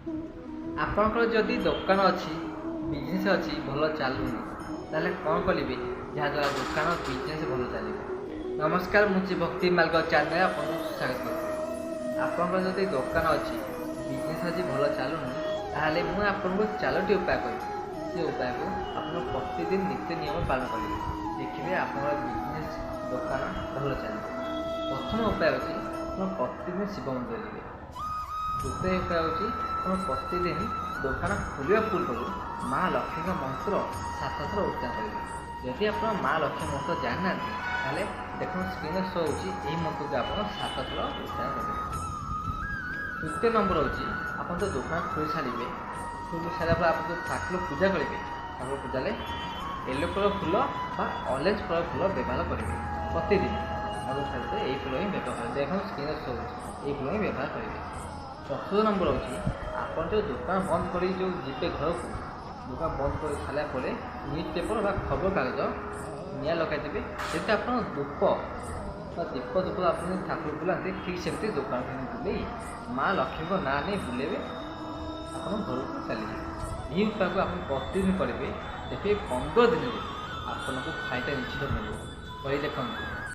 ଆପଣଙ୍କର ଯଦି ଦୋକାନ ଅଛି, ବିଜନେସ୍ ଅଛି, ଭଲ ଚାଲୁନି, ତାହେଲେ କ'ଣ କରିବେ ଯାହାଦ୍ୱାରା ଦୋକାନ ବିଜନେସ୍ ଭଲ ଚାଲିବ? ନମସ୍କାର, ମୁଁ ଭକ୍ତି ମାର୍ଗ ଚ୍ୟାନେଲରେ ଆପଣଙ୍କୁ ସ୍ୱାଗତ କରୁଛି। ଆପଣଙ୍କର ଯଦି ଦୋକାନ ଅଛି, ବିଜନେସ୍ ଅଛି, ଭଲ ଚାଲୁନି, ତାହେଲେ ମୁଁ ଆପଣଙ୍କୁ 4ଟି ଉପାୟ କହିବି। ସେ ଉପାୟକୁ ଆପଣ ପ୍ରତିଦିନ ନୀତି ନିୟମ ପାଳନ କରିବେ, ଦେଖିବେ ଆପଣଙ୍କର ବିଜନେସ୍ ଦୋକାନ ଭଲ ଚାଲିବ। ପ୍ରଥମ ଉପାୟ ହେଉଛି ଆପଣ ପ୍ରତିଦିନ ଶିବ ମନ୍ଦିର ଯିବେ। ଦ୍ୱିତୀୟ ଉପାୟ ହେଉଛି ଆପଣ ପ୍ରତିଦିନ ଦୋକାନ ଖୋଲିବା ପୂର୍ବରୁ ମା ଲକ୍ଷ୍ମୀଙ୍କ ମନ୍ତ୍ର 7 ଥର ଉଚ୍ଚାରଣ କରିବେ। ଯଦି ଆପଣ ମା ଲକ୍ଷ୍ମୀ ମନ୍ତ୍ର ଜାଣିନାହାନ୍ତି, ତାହେଲେ ଦେଖନ୍ତୁ ସ୍କ୍ରିନ୍ରେ ଶୋ ହେଉଛି, ଏହି ମନ୍ତ୍ରକୁ ଆପଣ 7 ଥର ଉଚ୍ଚାରଣ କରିବେ। ତୃତୀୟ ନମ୍ବର ହେଉଛି ଆପଣ ତ ଦୋକାନ ଖୋଲି ସାରିବେ, ଖୋଲି ସାରିଲା ପରେ ଆପଣ ଯେଉଁ ଠାକୁର ପୂଜା କରିବେ, ଠାକୁର ପୂଜାରେ ୟେଲୋ କଲର୍ ଫୁଲ ବା ଅରେଞ୍ଜ କଲର୍ ଫୁଲ ବ୍ୟବହାର କରିବେ। ପ୍ରତିଦିନ ଠାକୁର ଛାଡ଼ିବେ ଏହି ଫୁଲ ହିଁ ବ୍ୟବହାର କରିବେ। ଦେଖନ୍ତୁ ସ୍କ୍ରିନ୍ରେ ଶୋ ହେଉଛି, ଏହି ଫୁଲ ହିଁ ବ୍ୟବହାର କରିବେ। ଚତୁର୍ଥ ନମ୍ବର ହେଉଛି ଆପଣ ଯେଉଁ ଦୋକାନ ବନ୍ଦ କରି ଯେଉଁ ଯିବେ ଘରକୁ, ଦୋକାନ ବନ୍ଦ କରି ସାରିଲା ପରେ ନ୍ୟୁଜ୍ ପେପର୍ ବା ଖବରକାଗଜ ନିଆଁ ଲଗାଇଦେବେ। ଯେମିତି ଆପଣ ଧୂପ ବା ଦୀପ ଆପଣ ଠାକୁର ବୁଲାନ୍ତି, ଠିକ୍ ସେମିତି ଦୋକାନ ବୁଲେଇ ମା ଲକ୍ଷ୍ମୀଙ୍କ ନାଁ ନେଇ ବୁଲେଇବେ, ଆପଣ ଘରକୁ ଚାଲିଯିବେ। ଏହି ଉପାୟକୁ ଆପଣ ପ୍ରତିଦିନ କରିବେ, ଦେଖିବେ 15 ଦିନରେ ଆପଣଙ୍କୁ ଫାଇଦା ନିଶ୍ଚିତ ମିଳିବ। କରି ଦେଖନ୍ତୁ।